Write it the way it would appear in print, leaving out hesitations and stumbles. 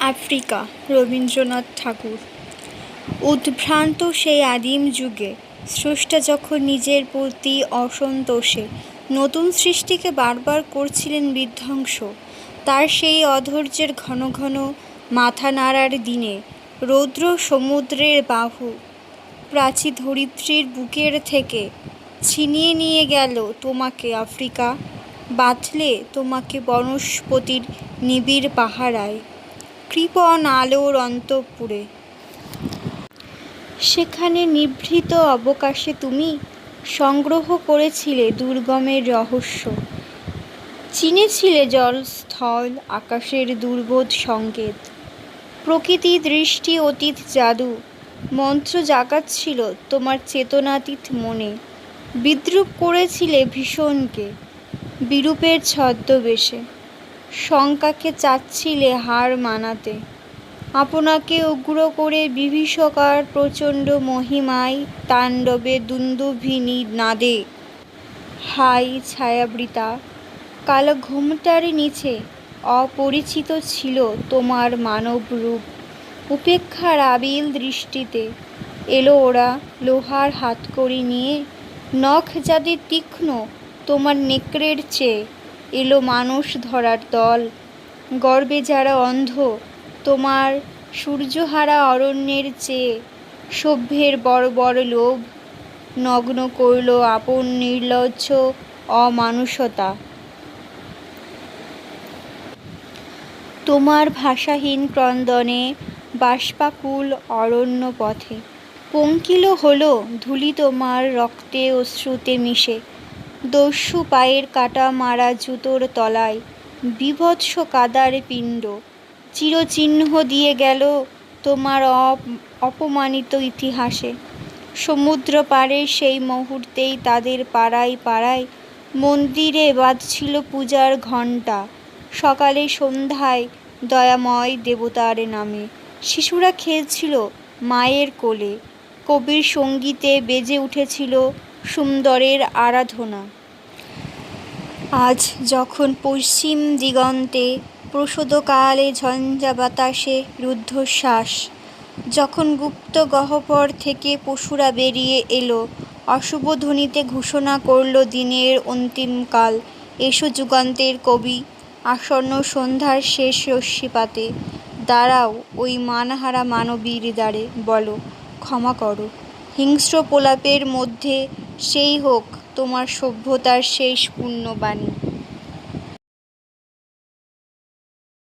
Africa, Rabindranath ঠাকুর। উদ্ভ্রান্ত সেই আদিম যুগে স্রষ্টা যখন নিজের প্রতি অসন্তোষে নতুন সৃষ্টিকে বারবার করছিলেন বিধ্বংস, তার সেই অধৈর্যের ঘন ঘন মাথা নাড়ার দিনে রৌদ্র সমুদ্রের বাহু প্রাচী ধরিত্রীর বুকের থেকে ছিনিয়ে নিয়ে গেল তোমাকে আফ্রিকা, বাঁধলে তোমাকে বনস্পতির নিবিড় পাহারায়, কৃপণ আলোর অন্তঃপুরে। সেখানে নিভৃত অবকাশে তুমি সংগ্রহ করেছিলে দুর্গমের রহস্য, চিনেছিলে জল স্থল আকাশের দুর্বোধ সংকেত। প্রকৃতি দৃষ্টি অতীত জাদু মন্ত্র জাগাচ্ছিল তোমার চেতনাতীত মনে। বিদ্রূপ করেছিলে ভীষণকে বিরূপের ছদ্মবেশে, শঙ্কাকে চাচ্ছিলে হার মানাতে। আপনাকে উগ্র করে বিভীষকার প্রচণ্ড মহিমায় তাণ্ডবে দুন্দুভিনী নাদে। হাই ছায়াবৃতা কালো ঘোমটার নিচে অপরিচিত ছিল তোমার মানব রূপ। উপেক্ষার আবিল দৃষ্টিতে এলো ওরা লোহার হাতকড়ি নিয়ে, নখ যাদের তীক্ষ্ণ তোমার নেকড়ের চেয়ে। এলো মানুষ ধরার দল, গর্বে যারা অন্ধ তোমার সূর্যহারা অরণ্যের চেয়ে। সভ্যের বড় বড় লোভ নগ্ন করল আপন নির্লজ্জ অমানুষতা। তোমার ভাষাহীন ক্রন্দনে বাষ্পাকুল অরণ্য পথে পঙ্কিল হলো ধূলি তোমার রক্তে অশ্রুতে মিশে। দস্যু পায়ের কাটা মারা জুতোর তলায় বীভৎস কাদার পিণ্ড চিরচিহ্ন দিয়ে গেল তোমার অপমানিত ইতিহাসে। সমুদ্র পাড়ে সেই মুহূর্তেই তাদের পাড়ায় পাড়ায় মন্দিরে বাজছিল পূজার ঘণ্টা। সকালে সন্ধ্যায় দয়াময় দেবতার নামে শিশুরা খেলছিল মায়ের কোলে। কবির সঙ্গীতে বেজে উঠেছিল সুন্দরের আরাধনা। আজ যখন পশ্চিম দিগন্তে প্রসূতকালে ঝঞ্ঝা বাতাসে রুদ্ধশ্বাস, যখন গুপ্ত গহ্বর থেকে পশুরা বেরিয়ে এলো অশুভ ধ্বনিতে ঘোষণা করল দিনের অন্তিমকাল, এসো যুগান্তের কবি, আসন্ন সন্ধ্যার শেষ রশ্মিপাতে দাঁড়াও ওই মানহারা মানবীর দ্বারে, বলো ক্ষমা করো। হিংস্র প্রলাপের মধ্যে সেই হোক তোমার সভ্যতার শেষ পুণ্যবাণী।